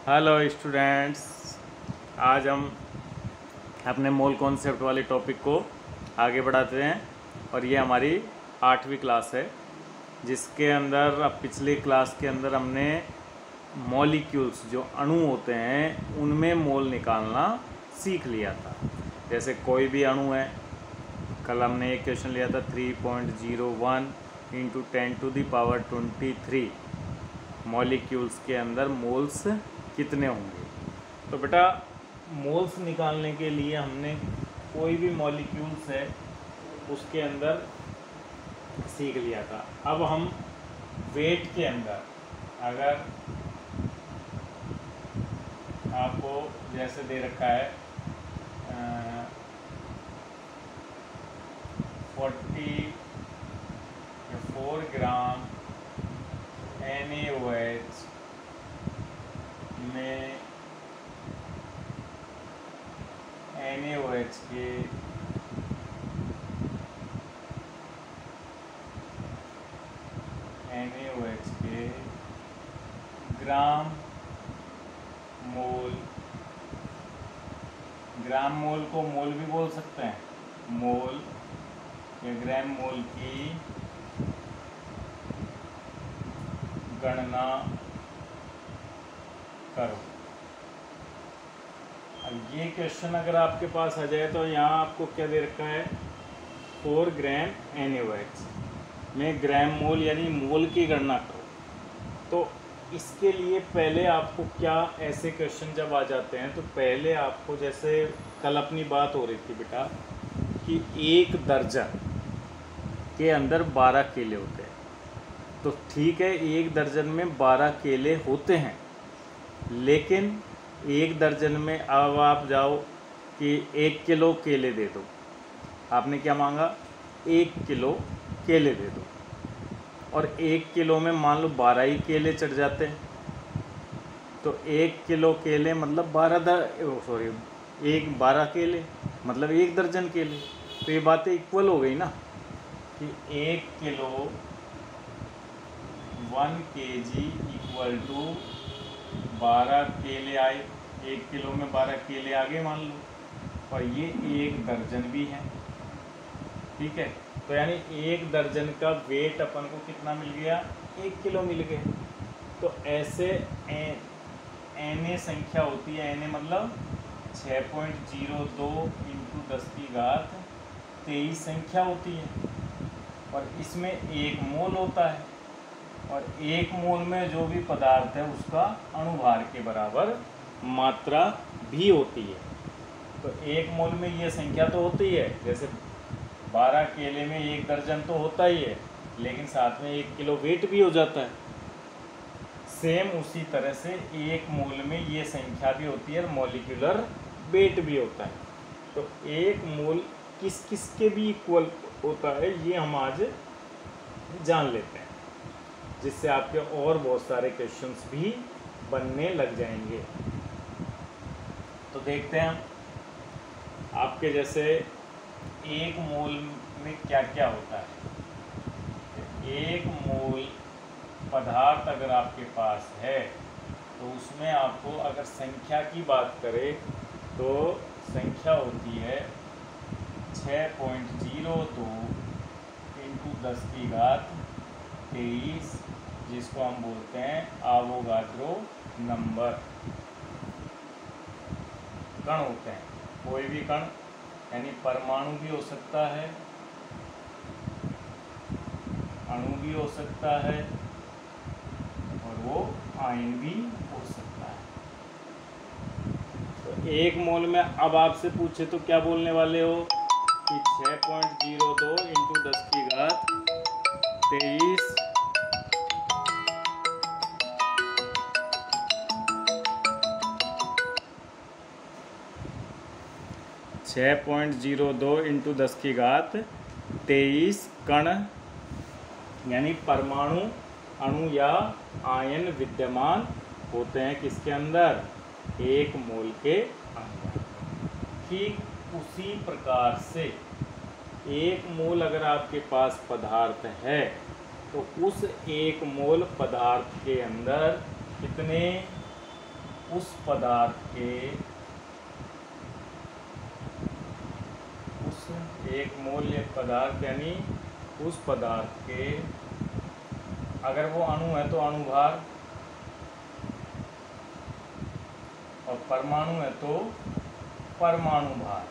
Hello students, आज हम अपने मोल कॉन्सेप्ट वाले टॉपिक को आगे बढ़ाते हैं और ये हमारी 8वीं क्लास है, जिसके अंदर अब पिछली क्लास के अंदर हमने मॉलिक्यूल्स जो अणु होते हैं उनमें मोल निकालना सीख लिया था। जैसे कोई भी अणु है, कल हमने एक क्वेश्चन लिया था 3.01 × 10⁻23 मॉलिक्यूल्स के अंदर मोल्स कितने होंगे। तो बेटा मोल्स निकालने के लिए हमने कोई भी मॉलिक्यूल्स है उसके अंदर सीख लिया था। अब हम वेट के अंदर अगर आपको जैसे दे रखा है 44 ग्राम NaOH में NaOH के ग्राम मोल को मोल भी बोल सकते हैं, मोल या ग्राम मोल की गणना करो। अब ये क्वेश्चन अगर आपके पास आ जाए तो यहाँ आपको क्या दे रखा है 4 ग्राम NaOH में ग्राम मोल यानी मोल की गणना करो। तो इसके लिए पहले आपको क्या, ऐसे क्वेश्चन जब आ जाते हैं तो पहले आपको, जैसे कल अपनी बात हो रही थी बेटा कि एक दर्जन के अंदर 12 केले होते हैं, तो ठीक है एक दर्जन में 12 केले होते हैं, लेकिन एक दर्जन में अब आप जाओ कि 1 किलो केले दे दो। आपने क्या मांगा, 1 किलो केले दे दो, और 1 किलो में मान लो 12 ही केले चढ़ जाते हैं, तो 1 किलो केले मतलब 12 केले मतलब 1 दर्जन केले। तो ये बातें इक्वल हो गई ना कि 1 किलो 1 kg = 12 केले आए। 1 किलो में 12 केले आगे मान लो, और ये 1 दर्जन भी है, ठीक है। तो यानी 1 दर्जन का वेट अपन को कितना मिल गया, 1 किलो मिल गया। तो ऐसे Na संख्या होती है, Na मतलब 6.02 × 10⁻23 संख्या होती है, और इसमें 1 मोल होता है, और 1 मोल में जो भी पदार्थ है उसका अणुभार के बराबर मात्रा भी होती है। तो 1 मोल में ये संख्या तो होती है, जैसे 12 केले में 1 दर्जन तो होता ही है, लेकिन साथ में 1 किलो वेट भी हो जाता है। सेम उसी तरह से 1 मोल में ये संख्या भी होती है और मॉलिक्यूलर वेट भी होता है। तो 1 मोल किस किस के भी इक्वल होता है ये हम आज जान लेते हैं, जिससे आपके और बहुत सारे क्वेश्चंस भी बनने लग जाएंगे। तो देखते हैं हम आपके जैसे 1 मोल में क्या क्या होता है। 1 मोल पदार्थ अगर आपके पास है तो उसमें आपको अगर संख्या की बात करें तो संख्या होती है 6.02 × 10⁻23, जिसको हम बोलते हैं आवोगाड्रो नंबर। कण होते हैं, कोई भी कण यानी परमाणु भी हो सकता है, अणु भी हो सकता है, और वो आयन भी हो सकता है। तो 1 मोल में अब आपसे पूछे तो क्या बोलने वाले हो कि 6.02 × 10⁻23 6.02 × 10⁻23 कण यानी परमाणु, अणु या आयन विद्यमान होते हैं किसके अंदर, 1 मोल के अंदर। ठीक उसी प्रकार से 1 मोल अगर आपके पास पदार्थ है तो उस 1 मोल पदार्थ के अंदर कितने उस पदार्थ के उस 1 मोल एक पदार्थ यानी उस पदार्थ के, अगर वो अणु है तो अणुभार और परमाणु है तो परमाणु भार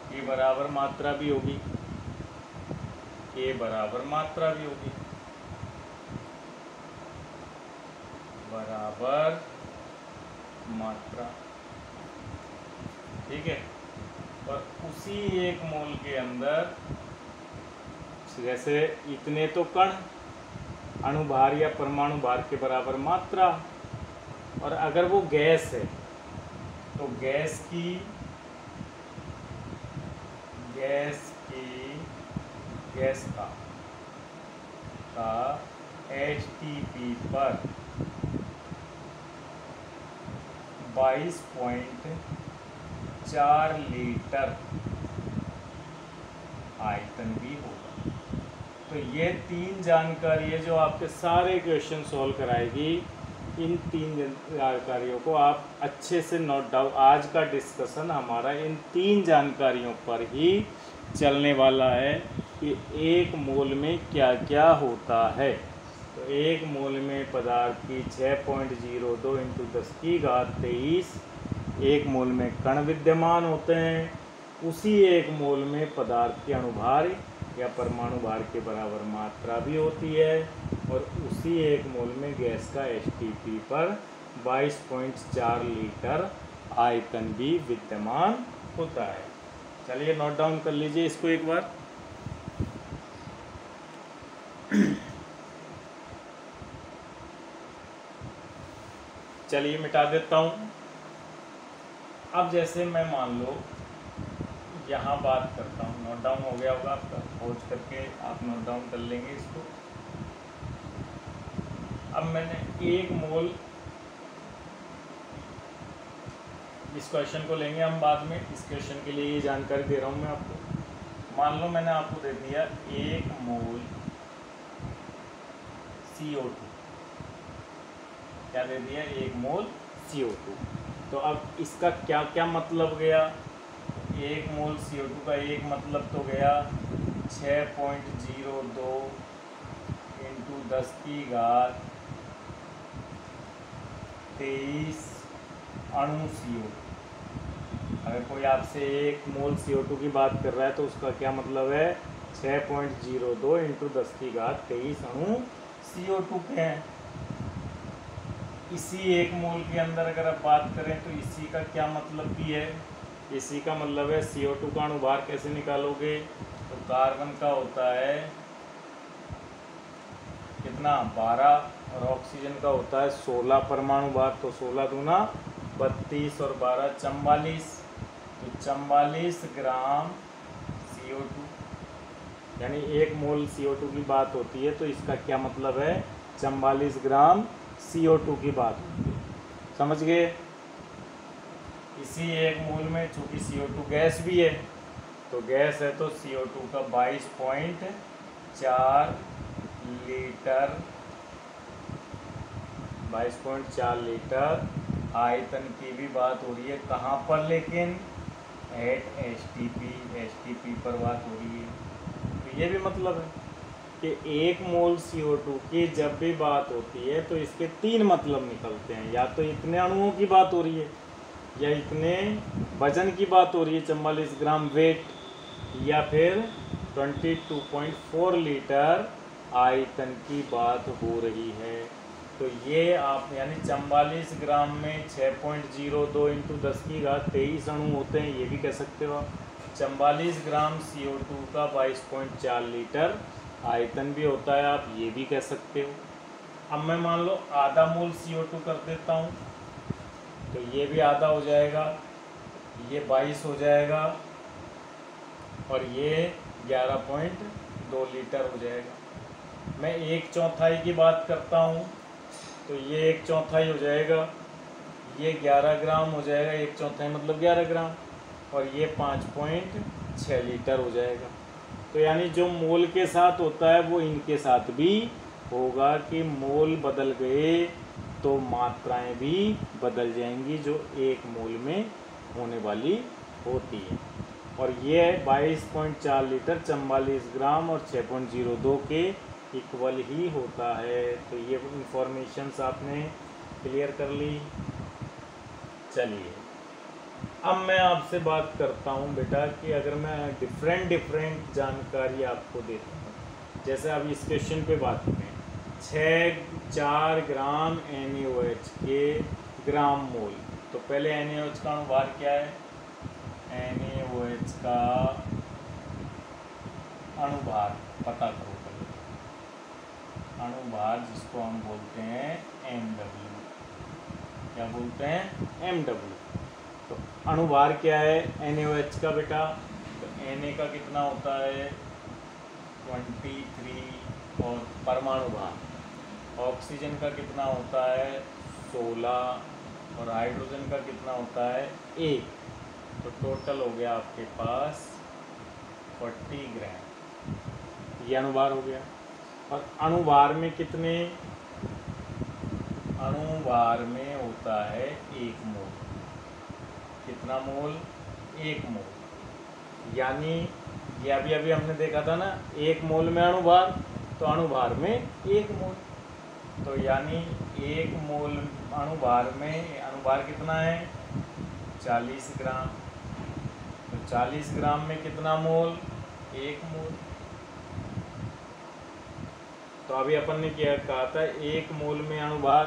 के बराबर मात्रा भी होगी, के बराबर मात्रा भी होगी, बराबर मात्रा। ठीक है। और उसी 1 मोल के अंदर जैसे इतने तो कण अणुभार या परमाणु भार के बराबर मात्रा, और अगर वो गैस है तो गैस का एचटीपी पर 22.4 लीटर आयतन भी होगा। तो ये 3 जानकारी है जो आपके सारे क्वेश्चन सॉल्व कराएगी। इन 3 जानकारियों को आप अच्छे से नोट डाउन। आज का डिस्कशन हमारा इन 3 जानकारियों पर ही चलने वाला है कि 1 मोल में क्या क्या होता है। तो 1 मोल में पदार्थ की 6.02 × 10⁻23 1 मोल में कण विद्यमान होते हैं। उसी 1 मोल में पदार्थ के अणुभार या परमाणु भार के बराबर मात्रा भी होती है, और उसी 1 मोल में गैस का एचटीपी पर 22.4 लीटर आयतन भी विद्यमान होता है। चलिए नोट डाउन कर लीजिए इसको एक बार। चलिए मिटा देता हूँ। अब जैसे मैं मान लो यहाँ बात करता हूँ, नोट डाउन हो गया होगा आपका, खोज करके आप नोट डाउन कर लेंगे इसको। अब मैंने 1 मोल, इस क्वेश्चन को लेंगे हम बाद में, इस क्वेश्चन के लिए ये जानकारी दे रहा हूँ मैं आपको। मान लो मैंने आपको दे दिया 1 मोल CO2, क्या दे दिया? 1 मोल CO2। तो अब इसका क्या क्या मतलब गया? 1 मोल CO2 का एक मतलब तो गया 6.02 × 10⁻23 अणु CO2। अगर कोई आपसे 1 मोल CO2 की बात कर रहा है तो उसका क्या मतलब है? 6.02 × 10⁻23 अणु CO2 के हैं। इसी 1 मोल के अंदर अगर आप बात करें तो इसी का क्या मतलब भी है? इसी का मतलब है CO2 का अणुभार कैसे निकालोगे? तो कार्बन का होता है कितना? 12, और ऑक्सीजन का होता है 16 परमाणु भार। तो 16 दूना 32 और 12 44। तो 44 ग्राम CO2, यानी 1 मोल CO2 की बात होती है तो इसका क्या मतलब है? 44 ग्राम CO2 की बात होती है। समझ गए? इसी 1 मोल में चूंकि CO2 गैस भी है, तो गैस है तो CO2 का 22.4 लीटर 22.4 लीटर आयतन की भी बात हो रही है। कहाँ पर? लेकिन एट एचटीपी पर बात हो रही है। तो ये भी मतलब है कि 1 मोल CO2 की जब भी बात होती है तो इसके 3 मतलब निकलते हैं। या तो इतने अणुओं की बात हो रही है, या इतने वजन की बात हो रही है 44 ग्राम वेट, या फिर 22.4 लीटर आयतन की बात हो रही है। तो ये आप यानी 44 ग्राम में 6.02 × 10⁻23 अणु होते हैं, ये भी कह सकते हो आप। 44 ग्राम CO2 का 22.4 लीटर आयतन भी होता है, आप ये भी कह सकते हो। अब मैं मान लो आधा मोल CO2 कर देता हूँ, तो ये भी आधा हो जाएगा, ये 22 हो जाएगा, और ये 11.2 लीटर हो जाएगा। मैं 1/4 की बात करता हूँ तो ये 1/4 हो जाएगा, ये 11 ग्राम हो जाएगा, 1/4 मतलब 11 ग्राम, और ये 5.6 लीटर हो जाएगा। तो यानी जो मोल के साथ होता है वो इनके साथ भी होगा कि मोल बदल गए तो मात्राएं भी बदल जाएंगी जो एक मोल में होने वाली होती है। और ये 22.4 लीटर 44 ग्राम और 6.02 के इक्वल ही होता है। तो ये इंफॉर्मेशंस आपने क्लियर कर ली। चलिए अब मैं आपसे बात करता हूँ बेटा कि अगर मैं डिफरेंट जानकारी आपको देता हूँ, जैसे अब इस क्वेश्चन पे बात करें 4 ग्राम NaOH के ग्राम मोल, तो पहले NaOH का अनुभार क्या है? NaOH का अनुभार पता करो पहले। अनुभार जिसको हम बोलते हैं MW, क्या बोलते हैं? MW। तो अनुभार क्या है NaOH का बेटा? तो Na का कितना होता है? 23 और परमाणु भार। ऑक्सीजन का कितना होता है? 16 और हाइड्रोजन का कितना होता है? 1। तो टोटल हो गया आपके पास 40 ग्राम। ये अनुभार हो गया। और अनुभार में कितने? अनुभार में होता है 1 मोल। कितना मोल? 1 मोल। यानी ये अभी हमने देखा था ना, 1 मोल में अनुभार, तो अनुभार में 1 मोल। तो यानी 1 मोल अनुभार में, अनुभार कितना है? 40 ग्राम। तो 40 ग्राम में कितना मोल? 1 मोल। तो अभी अपन ने क्या कहा था? 1 मोल में अनुभार।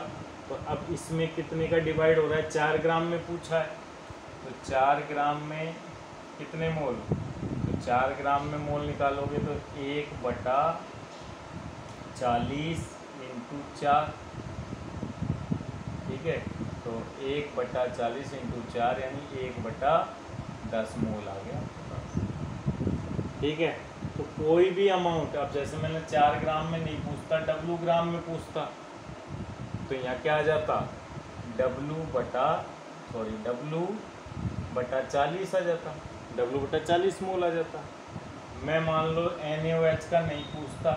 तो अब इसमें कितने का डिवाइड हो रहा है? 4 ग्राम में पूछा है, तो 4 ग्राम में कितने मोल? तो 4 ग्राम में मोल निकालोगे तो 1/40 इंटू 4, ठीक है। तो 1/40 इंटू 4 यानी 1/10 मोल आ गया, ठीक है। तो कोई भी अमाउंट, अब जैसे मैंने 4 ग्राम में नहीं पूछता, W ग्राम में पूछता, तो यहाँ क्या आ जाता? W/40 आ जाता, W/40 मोल आ जाता। मैं मान लो NaOH का नहीं पूछता,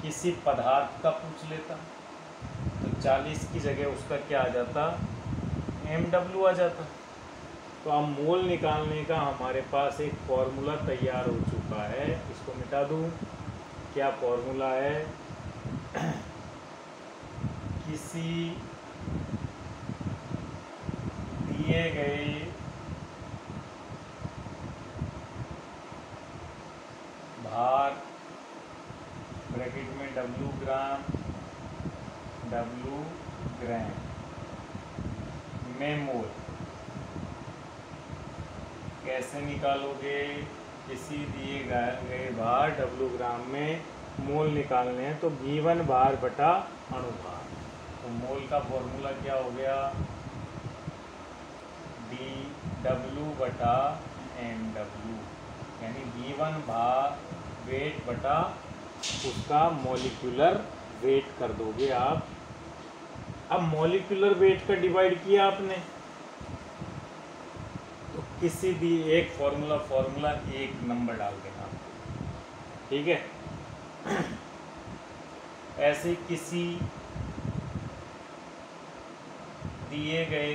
किसी पदार्थ का पूछ लेता, तो 40 की जगह उसका क्या आ जाता? MW आ जाता। तो अब मोल निकालने का हमारे पास एक फॉर्मूला तैयार हो चुका है। इसको मिटा दूँ। क्या फॉर्मूला है? किसी दिए गए भार ब्रैकेट में W ग्राम में मोल कैसे निकालोगे? किसी दिए गए भार W ग्राम में मोल निकालने हैं तो V1 भार बटा अनुभार। तो मोल का फॉर्मूला क्या हो गया? dW/MW, यानी V1 भार वेट बटा उसका मॉलिक्यूलर वेट कर दोगे आप। अब मॉलिक्यूलर वेट का डिवाइड किया आपने, तो किसी भी एक फॉर्मूला एक नंबर डाल देना, ठीक है। ऐसे किसी दिए गए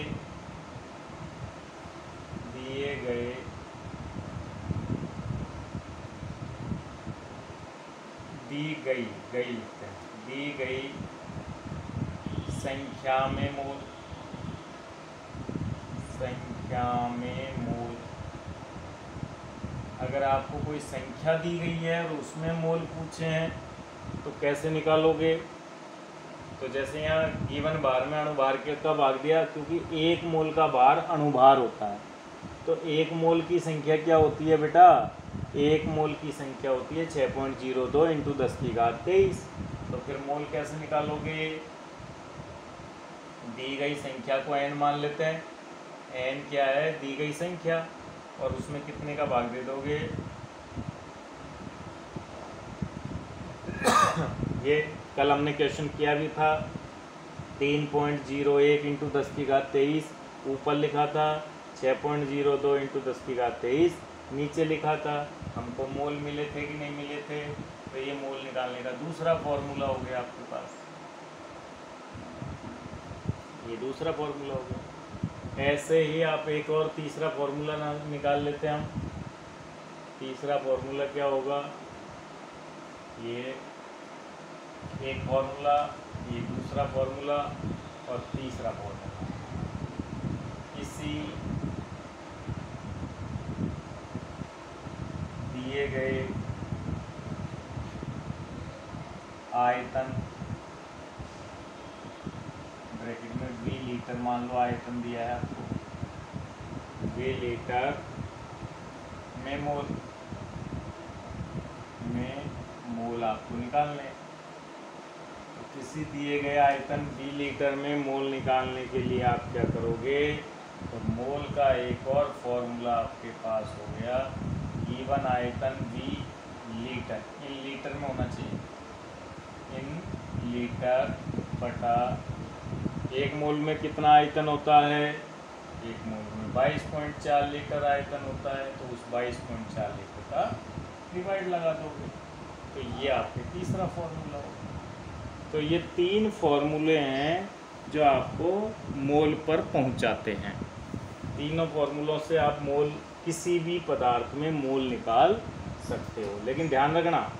दी गई संख्या में मोल, अगर आपको कोई संख्या दी गई है और उसमें मोल पूछे हैं तो कैसे निकालोगे? तो जैसे यहाँ गिवन भार में अनुभार के का भाग दिया, क्योंकि 1 मोल का भार अनुभार होता है। तो 1 मोल की संख्या क्या होती है बेटा? 1 मोल की संख्या होती है 6.02 इंटू 10⁻23। तो फिर मोल कैसे निकालोगे? दी गई संख्या को n मान लेते हैं। n क्या है? दी गई संख्या, और उसमें कितने का भाग दे दोगे? ये कल हमने क्वेश्चन किया भी था। 3.01 इंटू 10⁻23 ऊपर लिखा था, 6.02 इंटू 10⁻23 नीचे लिखा था। हमको मोल मिले थे कि नहीं मिले थे? तो ये मोल निकालने का दूसरा फॉर्मूला हो गया आपके पास, ये दूसरा फॉर्मूला हो गया। ऐसे ही आप एक और तीसरा फॉर्मूला निकाल लेते हैं हम। तीसरा फॉर्मूला क्या होगा, ये एक फॉर्मूला, ये दूसरा फॉर्मूला और तीसरा फॉर्मूला। किसी दिए गए आयतन, ब्रैकेट में V लीटर मान लो आयतन दिया है आपको, V लीटर में मोल आपको निकालने। तो किसी दिए गए आयतन V लीटर में मोल निकालने के लिए आप क्या करोगे, तो मोल का एक और फॉर्मूला आपके पास हो गया, गिवन आयतन V लीटर, इन लीटर में होना चाहिए, इन लीटर बटा एक मोल में कितना आयतन होता है, एक मोल में 22.4 लीटर आयतन होता है, तो उस 22.4 लीटर का डिवाइड लगा दोगे, तो ये आपके तीसरा फॉर्मूला होगा। तो ये तीन फॉर्मूले हैं जो आपको मोल पर पहुंचाते हैं। तीनों फॉर्मूलों से आप मोल, किसी भी पदार्थ में मोल निकाल सकते हो। लेकिन ध्यान रखना,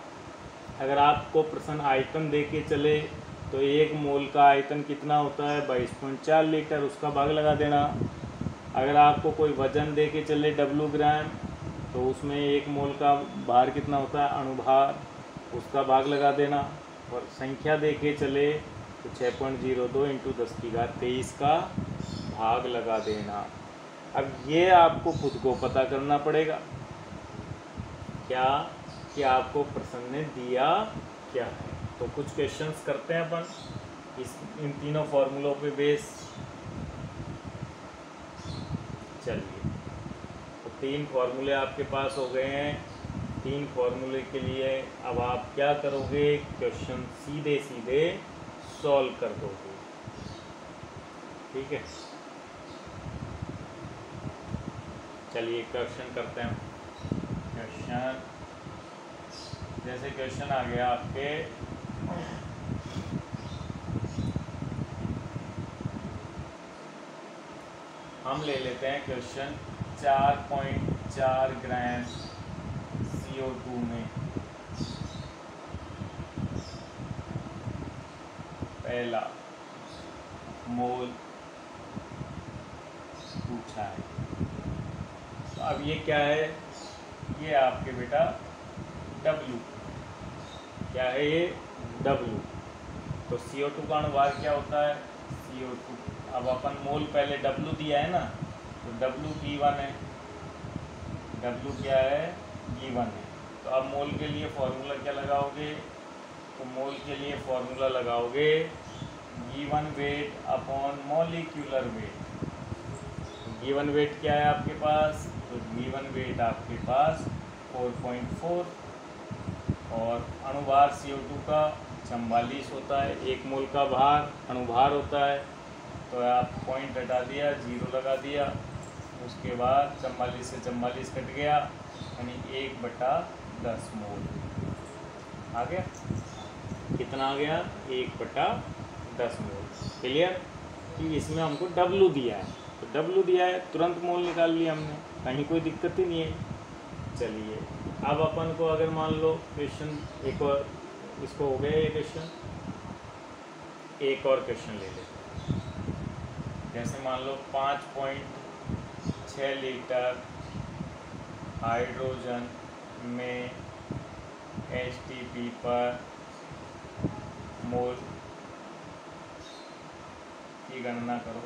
अगर आपको प्रश्न आयतन दे के चले तो एक मोल का आयतन कितना होता है, 22.4 लीटर, उसका भाग लगा देना। अगर आपको कोई वजन दे के चले W ग्राम, तो उसमें एक मोल का भार कितना होता है, अणुभार, उसका भाग लगा देना। और संख्या दे के चले तो 6.02 × 10⁻23 का भाग लगा देना। अब ये आपको खुद को पता करना पड़ेगा क्या, कि आपको प्रश्न ने दिया क्या है। तो कुछ क्वेश्चंस करते हैं अपन इन तीनों फॉर्मूलों पे बेस। चलिए, तो तीन फॉर्मूले आपके पास हो गए हैं। तीन फॉर्मूले के लिए अब आप क्या करोगे, क्वेश्चन सीधे सीधे सॉल्व कर दोगे। ठीक है, चलिए क्वेश्चन करते हैं। क्वेश्चन, जैसे क्वेश्चन आ गया आपके, हम ले लेते हैं क्वेश्चन 4.4 ग्राम CO2 में पहला मोल पूछा है। तो अब ये क्या है, ये आपके बेटा W, क्या है ये W। तो CO2 का अणुभार क्या होता है, CO2। अब अपन मोल पहले W दिया है ना, तो W G1 है, W क्या है, G1 है। तो अब मोल के लिए फॉर्मूला क्या लगाओगे, तो मोल के लिए फॉर्मूला लगाओगे G1 weight upon molecular weight. G1 weight क्या है आपके पास, तो G1 वेट आपके पास 4.4 और अणुभार CO2 का 44 होता है। एक मोल का भार अणुभार होता है, तो आप पॉइंट हटा दिया, 0 लगा दिया, उसके बाद 44 से 44 कट गया, यानी 1/10 मोल आ गया। कितना आ गया, 1/10 मोल। क्लियर, कि इसमें हमको W दिया है, तो W दिया है, तुरंत मोल निकाल लिया हमने, कहीं कोई दिक्कत ही नहीं है। चलिए, अब अपन को अगर मान लो क्वेश्चन एक और, इसको हो गया ये क्वेश्चन, एक और क्वेश्चन ले लेते हैं। जैसे मान लो 5.6 लीटर हाइड्रोजन में HTP पर मोल की गणना करो।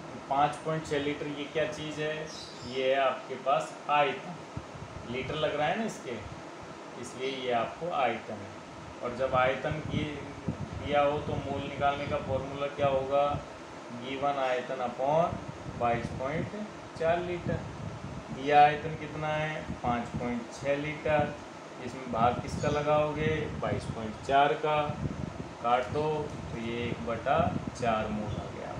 तो 5.6 लीटर ये क्या चीज़ है, ये है आपके पास आयतन। लीटर लग रहा है ना इसके, इसलिए ये आपको आयतन है। और जब आयतन की दिया हो तो मोल निकालने का फॉर्मूला क्या होगा, G1 आयतन अपॉन 22.4 लीटर। दिया आयतन कितना है, 5.6 लीटर। इसमें भाग किसका लगाओगे, 22.4 का, काट दो, तो ये 1/4 मोल आ गया।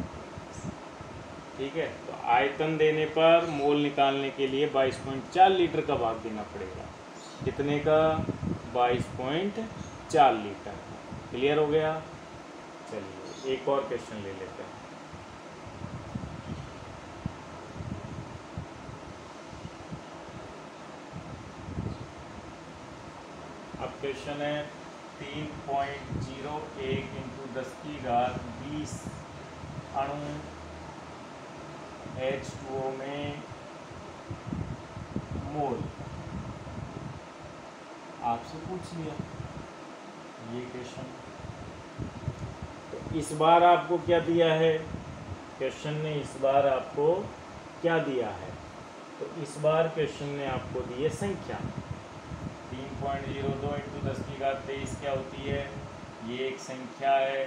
ठीक है, तो आयतन देने पर मोल निकालने के लिए 22.4 लीटर का भाग देना पड़ेगा। कितने का? 22.4 लीटर। क्लियर हो गया? चलिए एक और क्वेश्चन ले लेते हैं। अब क्वेश्चन है 3.01 इंटू 10⁻20 अणु H2O में मोल आपसे पूछ लिया ये क्वेश्चन। तो इस बार आपको क्या दिया है? क्वेश्चन ने इस बार आपको क्या दिया है? तो इस बार क्वेश्चन ने आपको दी है संख्या। 3.02 इंटू 10⁻23 क्या होती है? ये एक संख्या है,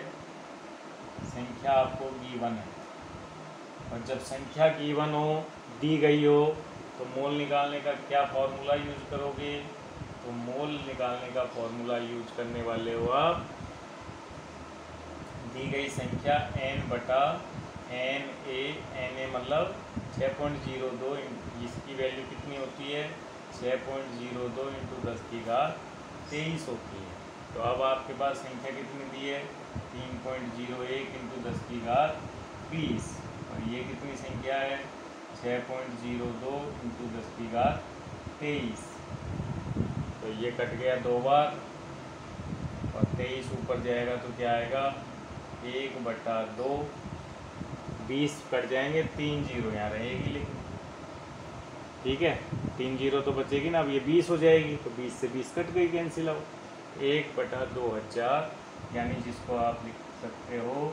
संख्या आपको गिवन है। और जब संख्या गिवन हो, दी गई हो, तो मोल निकालने का क्या फॉर्मूला यूज करोगे? तो मोल निकालने का फॉर्मूला यूज करने वाले हो आप, दी गई संख्या n/Na मतलब 6.02, इसकी वैल्यू कितनी होती है? 6.02 इंटू 10⁻23 होती है। तो अब आपके पास संख्या कितनी दी है? 3.01 इंटू 10⁻20, और ये कितनी संख्या है? 6.02 इंटू 10⁻23। तो ये कट गया 2 बार, और 23 ऊपर जाएगा तो क्या आएगा? 1/2। 20 कट जाएंगे, 3 जीरो यहाँ रहेगी, लेकिन ठीक है 3 जीरो तो बचेगी ना। अब ये 20 हो जाएगी, तो 20 से 20 कट गई, कैंसिल आउट। 1/2000, यानी जिसको आप लिख सकते हो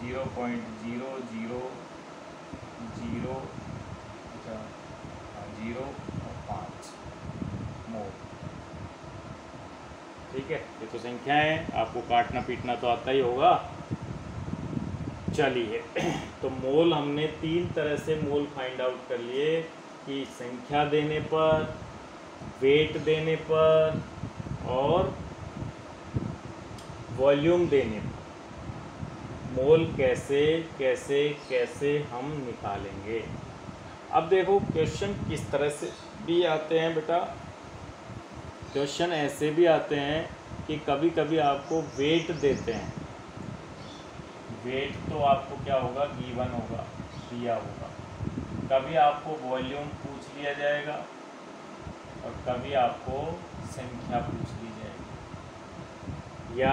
0.000005। मोल। ठीक है, ये तो संख्या है, आपको काटना पीटना तो आता ही होगा। चलिए तो मोल हमने 3 तरह से मोल फाइंड आउट कर लिए कि संख्या देने पर, वेट देने पर, और वॉल्यूम देने पर मोल कैसे कैसे कैसे हम निकालेंगे। अब देखो क्वेश्चन किस तरह से भी आते हैं बेटा। क्वेश्चन ऐसे भी आते हैं कि कभी कभी आपको वेट देते हैं। वेट तो आपको क्या होगा? गिवन होगा, दिया होगा। कभी आपको वॉल्यूम पूछ लिया जाएगा, और कभी आपको संख्या पूछ ली जाएगी। या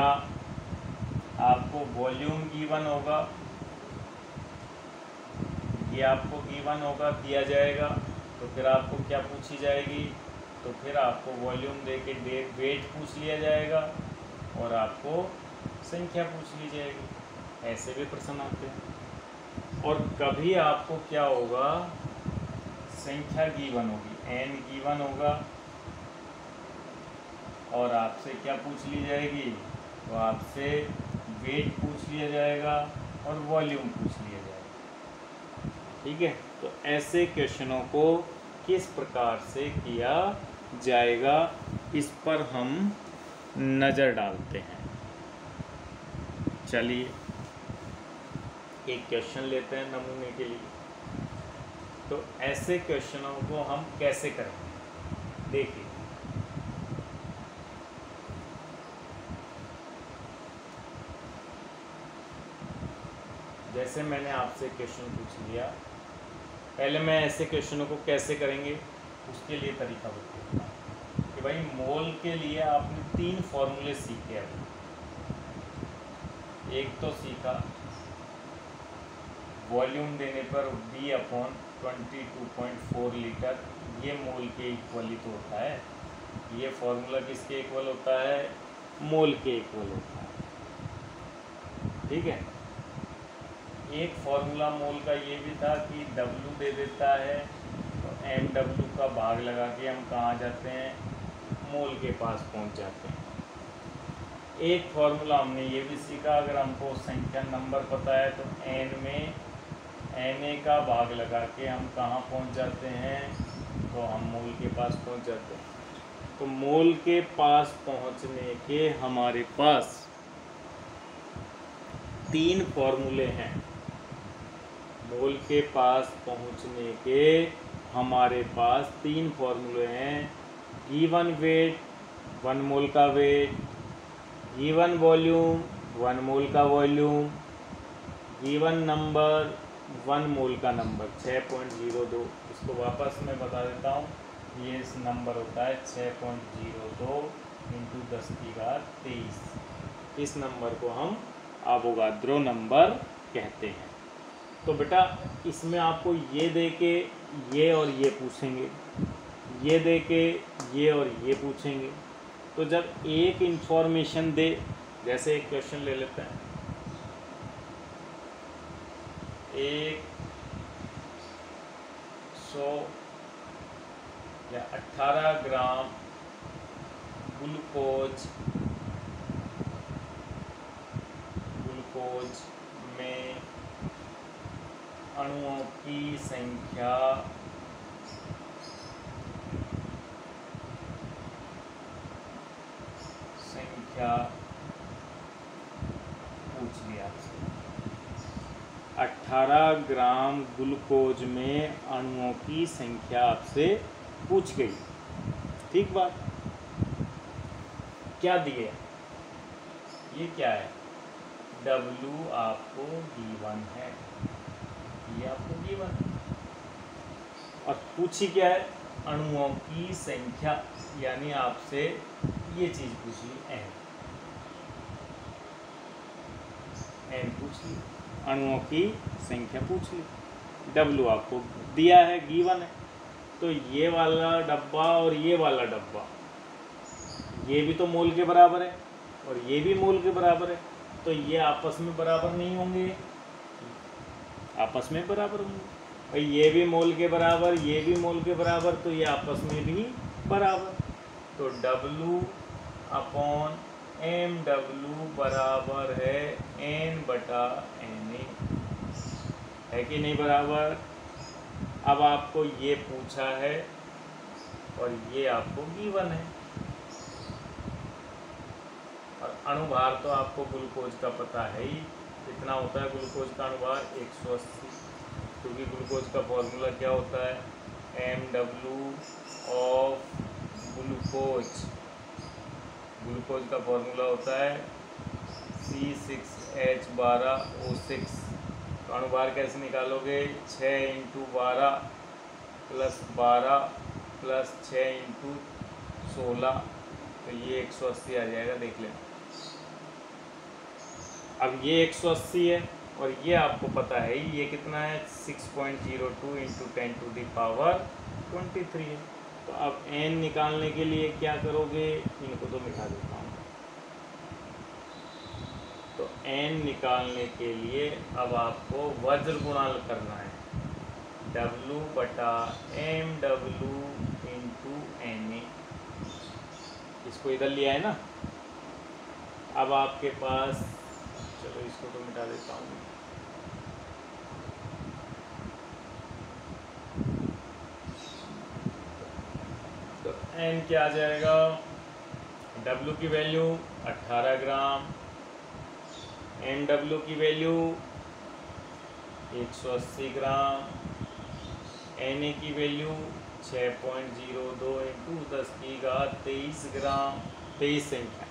आपको वॉल्यूम गिवन होगा, ये आपको गिवन होगा, दिया जाएगा, तो फिर आपको क्या पूछी जाएगी? तो फिर आपको वॉल्यूम दे के वेट पूछ लिया जाएगा, और आपको संख्या पूछ ली जाएगी। ऐसे भी प्रश्न आते हैं। और कभी आपको क्या होगा? संख्या गिवन होगी, n गिवन होगा, और आपसे क्या पूछ ली जाएगी? तो आपसे वेट पूछ लिया जाएगा और वॉल्यूम पूछ लिया जाएगा। ठीक है, तो ऐसे क्वेश्चनों को किस प्रकार से किया जाएगा, इस पर हम नज़र डालते हैं। चलिए एक क्वेश्चन लेते हैं नमूने के लिए। तो ऐसे क्वेश्चनों को हम कैसे करेंगे? देखिए, जैसे मैंने आपसे क्वेश्चन पूछ लिया, पहले मैं ऐसे क्वेश्चनों को कैसे करेंगे उसके लिए तरीका बताऊंगा कि भाई मोल के लिए आपने 3 फॉर्मूले सीखे हैं। एक तो सीखा वॉल्यूम देने पर V/22.4 लीटर, ये मोल के इक्वल ही तो होता है। ये फॉर्मूला किसके इक्वल होता है? मोल के इक्वल होता है। ठीक है, एक फॉर्मूला मोल का ये भी था कि W दे देता है, तो MW का भाग लगा के हम कहाँ जाते हैं? मोल के पास पहुँच जाते हैं। एक फॉर्मूला हमने ये भी सीखा, अगर हमको संख्या नंबर पता है तो n में Na का भाग लगा के हम कहाँ पहुँच जाते हैं? तो हम मोल के पास पहुँच जाते हैं। तो मोल के पास पहुँचने के हमारे पास 3 फॉर्मूले हैं। मोल के पास पहुंचने के हमारे पास 3 फॉर्मूले हैं। गिवन वेट 1 मोल का वेट, गिवन वॉल्यूम 1 मोल का वॉल्यूम, गिवन नंबर 1 मोल का नंबर 6.02। इसको वापस मैं बता देता हूँ। ये इस नंबर होता है 6.02 इंटू 10⁻23। इस नंबर को हम एवोगाड्रो नंबर कहते हैं। तो बेटा इसमें आपको ये दे के ये और ये पूछेंगे, ये दे के ये और ये पूछेंगे। तो जब एक इंफॉर्मेशन दे, जैसे एक क्वेश्चन ले लेते हैं, 100 या 18 ग्राम ग्लूकोज में अणुओं की संख्या पूछ लिया। 18 ग्राम ग्लूकोज में अणुओं की संख्या आपसे पूछ गई। ठीक बात। क्या दिए? ये क्या है? W आपको गिवन है, ये आपको गिवन है। और पूछी क्या है? अणुओं की संख्या, यानी आपसे ये चीज पूछी n पूछ ली, अणुओं की संख्या पूछ ली। W आपको दिया है, गिवन है। तो ये वाला डब्बा और ये वाला डब्बा, ये भी तो मोल के बराबर है और ये भी मोल के बराबर है। तो ये आपस में बराबर नहीं होंगे, आपस में बराबर होंगे। और ये भी मोल के बराबर, ये भी मोल के बराबर, तो ये आपस में भी बराबर। तो W अपॉन MW बराबर है N/Na, है कि नहीं बराबर? अब आपको ये पूछा है और ये आपको गिवन है। और अणुभार तो आपको ग्लूकोज का पता है ही, कितना होता है ग्लूकोज का अणुभार? 180। क्योंकि ग्लूकोज का फॉर्मूला क्या होता है? MW of glucose. ग्लूकोज का फॉर्मूला होता है C6H12O6। तो अणुभार कैसे निकालोगे? 6 × 12 + 12 + 6 × 16, तो ये 180 आ जाएगा। देख लें, अब ये 180 है और ये आपको पता है ये कितना है? 6.02 × 10⁻23 है। तो अब n निकालने के लिए क्या करोगे? इनको तो मिटा देता हूँ। तो n निकालने के लिए अब आपको वज्र गुणा करना है, W/MW × Na। इसको इधर लिया है ना। अब आपके पास, चलो इसको तो मिटा देता हूँ। तो n क्या आ जाएगा? W की वैल्यू 18 ग्राम, MW की वैल्यू 180 ग्राम, Na की वैल्यू 6.02 × 10⁻23 ग्राम, 23 संख्या।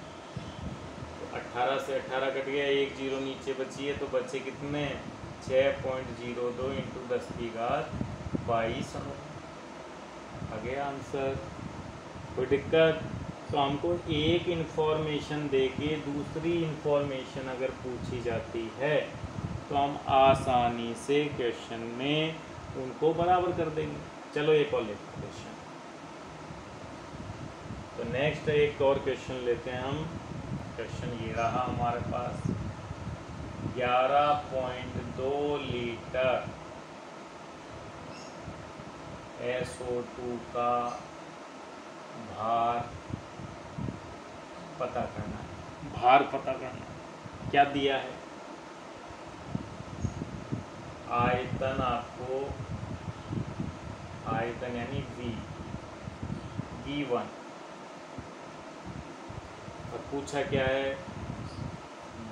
तो 18 से 18 कट गया, 1 0 नीचे बची है, तो बचे कितने? 6.02 × 10⁻22 आ गया आंसर। कोई दिक्कत? तो हमको एक इन्फॉर्मेशन देके दूसरी इन्फॉर्मेशन अगर पूछी जाती है तो हम आसानी से क्वेश्चन में उनको बराबर कर देंगे। चलो एक और लेते हैं क्वेश्चन। तो नेक्स्ट एक और क्वेश्चन लेते हैं हम। क्वेश्चन ये रहा हमारे पास, 11.2 लीटर SO2 का भार पता करना है। भार पता करना, क्या दिया है? आयतन, आपको आयतन यानी V1। और पूछा क्या है?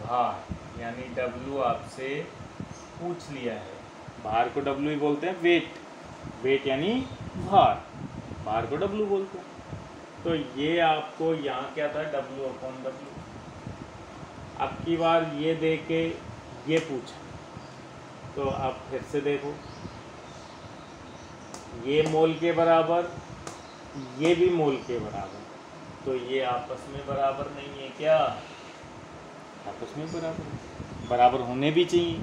भार यानी W आपसे पूछ लिया है। भार को डब्ल्यू ही बोलते हैं, वेट, वेट यानी भार, भार को डब्ल्यू बोलते हैं। तो ये आपको यहाँ क्या था, डब्ल्यू अपॉन डब्ल्यू। अब की बार ये दे के ये पूछा, तो आप फिर से देखो, ये मोल के बराबर, ये भी मोल के बराबर, तो ये आपस में बराबर नहीं है क्या, आपस में बराबर, बराबर होने भी चाहिए,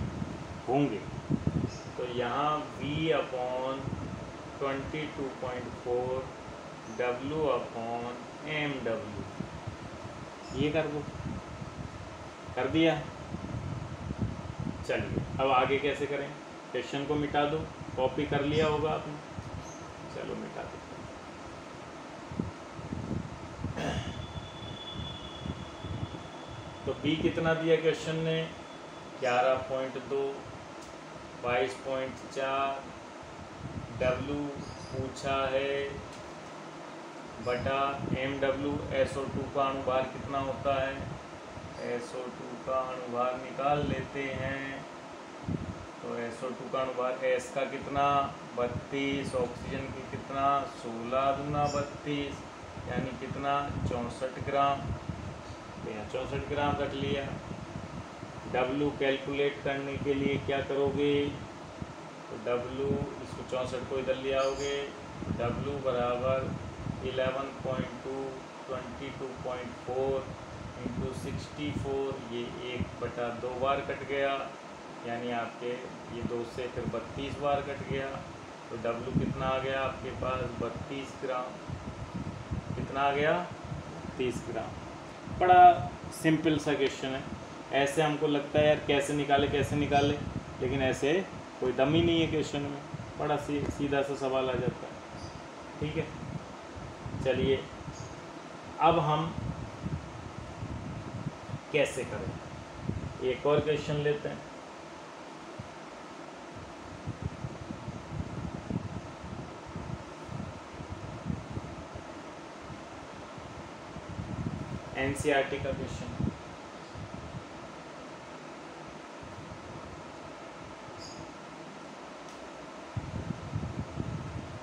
होंगे। तो यहाँ V upon 22.4 W upon MW, ये कर दो, कर दिया। चलिए अब आगे कैसे करें, क्वेश्चन को मिटा दो, कॉपी कर लिया होगा आपने, चलो मिटा दो। तो B कितना दिया क्वेश्चन ने, 11.2, 22.4, W पूछा है बटा MW, SO2 का अनुभार कितना होता है, SO2 का अनुभार निकाल लेते हैं। तो SO2 का अनुभार, S का कितना 32, ऑक्सीजन की कितना 16 दूना 32, यानी कितना 64 ग्राम, तो यहाँ 64 ग्राम रख लिया। W कैलकुलेट करने के लिए क्या करोगे, तो W, इसको 64 को इधर ले आओगे, W बराबर 11.2 22.4 इंटू 64, ये 1/2 बार कट गया, यानी आपके ये 2 से फिर 32 बार कट गया। तो W कितना आ गया आपके पास 32 ग्राम, कितना आ गया 30 ग्राम। बड़ा सिंपल सा क्वेश्चन है, ऐसे हमको लगता है यार कैसे निकाले कैसे निकाले, लेकिन ऐसे कोई दम ही नहीं है क्वेश्चन में, बड़ा सीधा सा सवाल आ जाता है। ठीक है, चलिए अब हम कैसे करें, एक और क्वेश्चन लेते हैं। एनसीईआरटी का क्वेश्चन,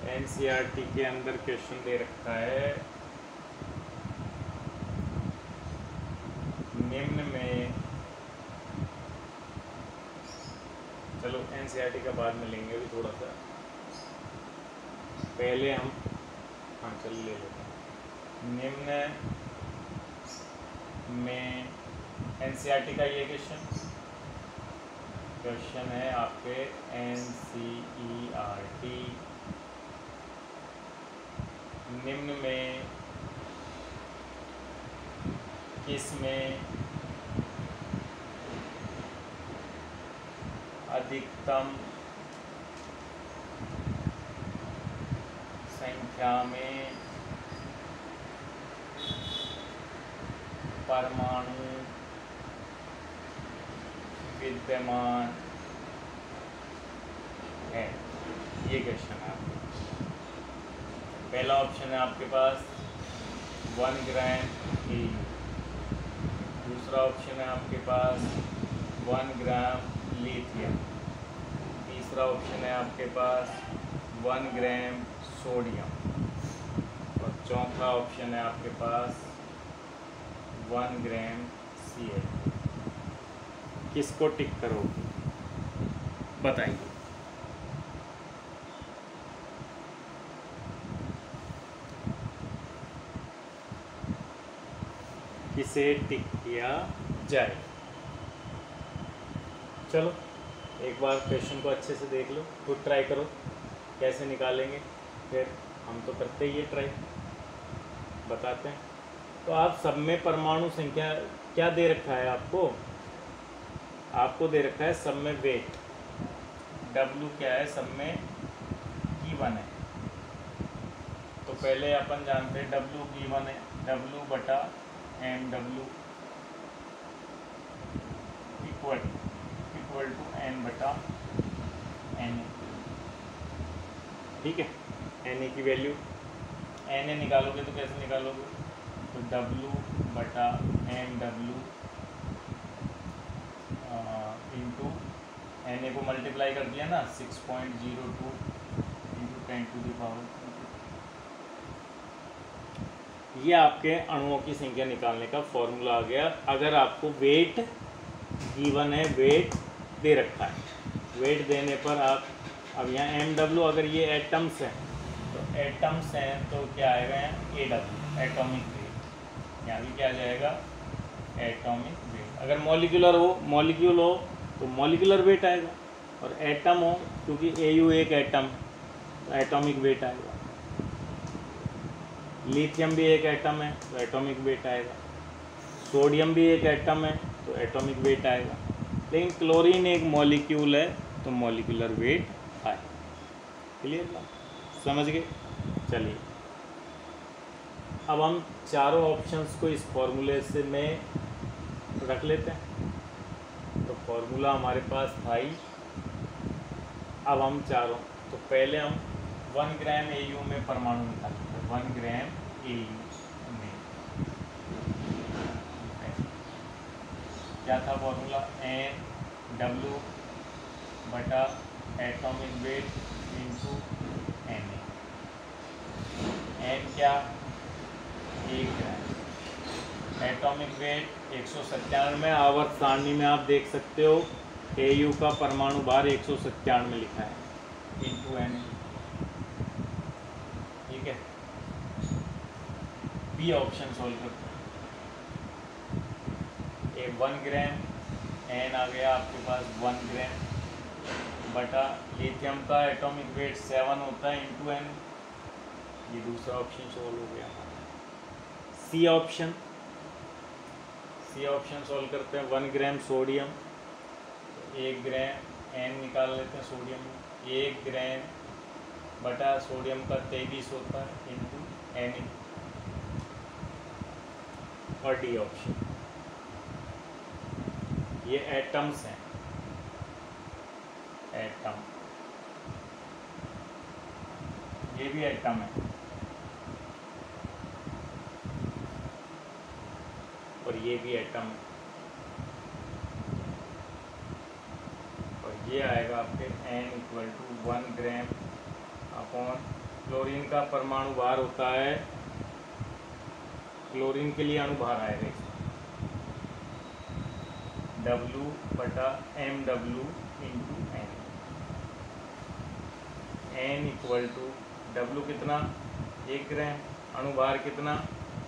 एनसीईआरटी के अंदर क्वेश्चन दे रखा है, निम्न में, चलो एनसीईआरटी का बाद में लेंगे अभी थोड़ा सा, पहले हम चल ले लेते हैं। निम्न में एनसीईआरटी का ये क्वेश्चन है आपके एनसीईआरटी, निम्न में किसमें अधिकतम संख्या में परमाणु विद्यमान है, ये क्वेश्चन है आपके। पहला ऑप्शन है आपके पास 1 ग्राम हीलियम, दूसरा ऑप्शन है आपके पास 1 ग्राम लिथियम, तीसरा ऑप्शन है आपके पास 1 ग्राम सोडियम, और चौथा ऑप्शन है आपके पास 1 ग्राम Cl। किसको टिक करोगे बताइए। किसे टिक किया जाए, चलो एक बार क्वेश्चन को अच्छे से देख लो, खुद ट्राई करो कैसे निकालेंगे, फिर हम तो करते ही है ट्राई, बताते हैं। तो आप सब में परमाणु संख्या क्या दे रखा है आपको, आपको दे रखा है सब में वेट, W क्या है सब में गिवन है, तो पहले अपन जानते हैं W गिवन है, W बटा MW इक्वल टू N बटा Na, ठीक है। Na की वैल्यू Na निकालोगे तो कैसे निकालोगे, तो W बटा MW इंटू Na को मल्टीप्लाई कर दिया ना 6.02 इंटू 10⁻²। ये आपके अणुओं की संख्या निकालने का फॉर्मूला आ गया। अगर आपको वेट गिवन है, वेट दे रखा है, वेट देने पर आप अब यहाँ MW अगर ये एटम्स हैं तो एटम्स हैं तो क्या आएगा यहाँ AW एटॉमिक वेट। यहाँ भी क्या आ जाएगा एटॉमिक वेट। अगर मॉलिक्यूलर हो, मॉलिक्यूल हो तो मॉलिक्यूलर वेट आएगा, और एटम हो क्योंकि AU एक एटम तो एटॉमिक वेट आएगा। लिथियम भी एक एटम है तो एटॉमिक वेट आएगा। सोडियम भी एक एटम है तो एटॉमिक वेट आएगा। लेकिन क्लोरीन एक मॉलिक्यूल है तो मॉलिक्यूलर वेट आएगा। क्लियर बात, समझ गए? चलिए अब हम चारों ऑप्शंस को इस फॉर्मूले से में रख लेते हैं। तो फॉर्मूला हमारे पास था ही। अब हम चारों, तो पहले हम 1 ग्राम AU में परमाणु निकालते हैं। 1 ग्राम AU में क्या था फॉर्मूला? NW बटा atomic weight into Na। N क्या? 1 ग्राम। Atomic weight 197। आवर्त सारणी में आप देख सकते हो AU का परमाणु भार 197 लिखा है इंटू Na। ठीक है, बी ऑप्शन सोल्व करते हैं। 1 ग्राम N आ गया आपके पास 1 ग्राम बटा लिथियम का एटॉमिक वेट 7 होता है इंटू N। ये दूसरा ऑप्शन सोल्व हो गया। सी ऑप्शन सोल्व करते हैं। 1 ग्राम सोडियम, 1 ग्राम N निकाल लेते हैं सोडियम में। 1 ग्राम बटा सोडियम का 23 होता है इंटू Na। और डी ऑप्शन, ये एटम्स हैं, एटम, ये भी एटम है और ये भी एटम है। और ये आएगा आपके N = 1 ग्राम अपॉन क्लोरीन का परमाणु भार होता है, क्लोरीन के लिए अणुभार आएगा W बटा MW into N। N = W कितना? 1 ग्राम। अणुभार कितना?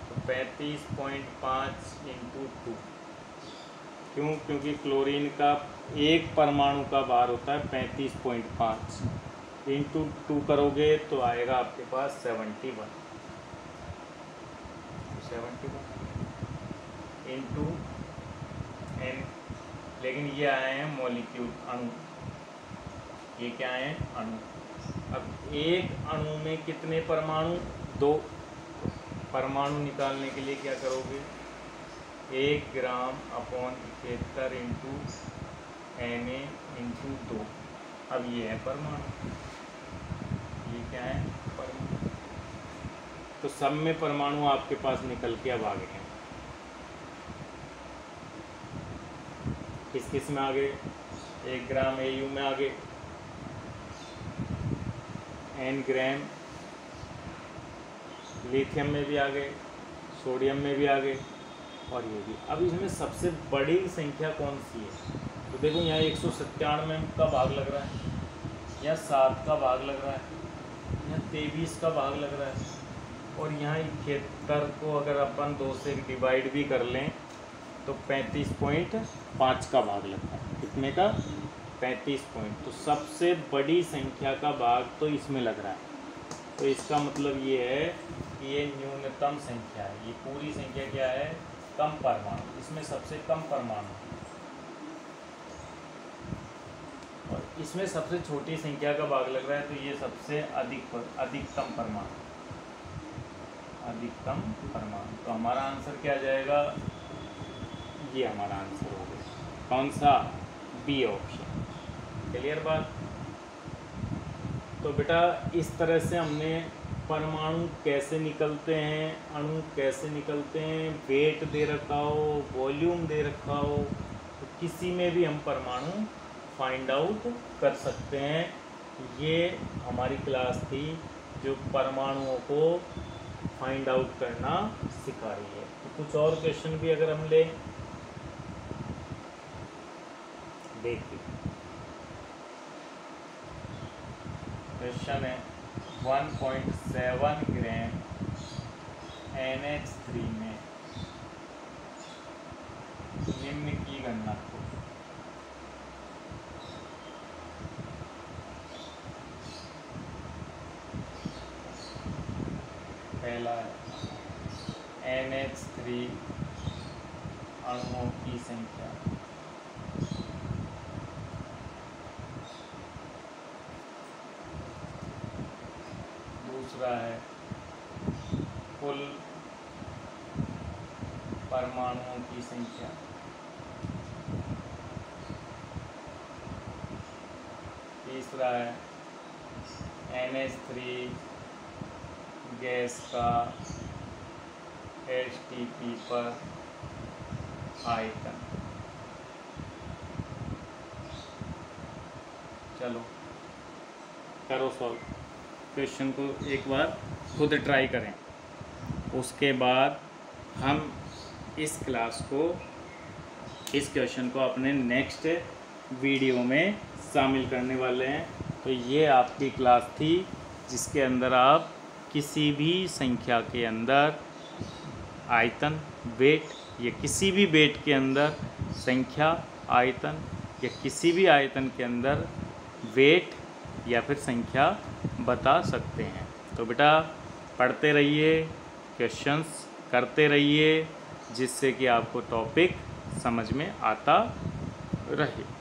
तो 35.5 इंटू 2। क्यों? क्योंकि क्लोरीन का एक परमाणु का भार होता है 35.5 इंटू 2 करोगे तो आएगा आपके पास 71 इंटू N। लेकिन ये आए हैं मॉलिक्यूल, अणु। ये क्या है? अणु। अब एक अणु में कितने परमाणु? 2। परमाणु निकालने के लिए क्या करोगे? 1 ग्राम अपॉन 71 इंटू Na इंटू 2। अब ये है परमाणु, ये क्या है? परमाणु। तो सब में परमाणु आपके पास निकल के अब आ गए हैं। किस किस में आ गए? 1 ग्राम AU में आ गए, N ग्राम लिथियम में भी आ गए, सोडियम में भी आ गए, और ये भी। अब इसमें सबसे बड़ी संख्या कौन सी है? तो देखो यहाँ 197 का भाग लग रहा है, यहाँ 7 का भाग लग रहा है, यहाँ 23 का भाग लग रहा है, और यहाँ 71 को अगर अपन 2 से डिवाइड भी कर लें तो 35.5 का भाग लगता है। कितने का? 35 पॉइंट। तो सबसे बड़ी संख्या का भाग तो इसमें लग रहा है। तो इसका मतलब ये है कि ये न्यूनतम संख्या है। ये पूरी संख्या क्या है? कम परमाणु। इसमें सबसे कम परमाणु और इसमें सबसे छोटी संख्या का भाग लग रहा है। तो ये सबसे अधिकतम परमाणु, अधिकतम परमाणु। तो हमारा आंसर क्या जाएगा? ये हमारा आंसर हो गया। कौन सा? B option. क्लियर बात? तो बेटा इस तरह से हमने परमाणु कैसे निकलते हैं, अणु कैसे निकलते हैं, वेट दे रखा हो, वॉल्यूम दे रखा हो, तो किसी में भी हम परमाणु फाइंड आउट कर सकते हैं। ये हमारी क्लास थी जो परमाणुओं को फाइंड आउट करना सिखा रही है। तो कुछ और क्वेश्चन भी अगर हम लें, देखिए क्वेश्चन है 1.7 ग्राम NH3 में निम्न की गणना करो। पहला है NH3 अणुओं की संख्या, दूसरा है कुल परमाणुओं की संख्या, तीसरा है NH3 गैस का H2 पर आयतन। चलो करो सॉल्व, क्वेश्चन को एक बार खुद ट्राई करें, उसके बाद हम इस क्लास को, इस क्वेश्चन को अपने नेक्स्ट वीडियो में शामिल करने वाले हैं। तो ये आपकी क्लास थी जिसके अंदर आप किसी भी संख्या के अंदर आयतन, वेट, या किसी भी वेट के अंदर संख्या, आयतन, या किसी भी आयतन के अंदर वेट या फिर संख्या बता सकते हैं। तो बेटा पढ़ते रहिए, क्वेश्चंस करते रहिए, जिससे कि आपको टॉपिक समझ में आता रहे।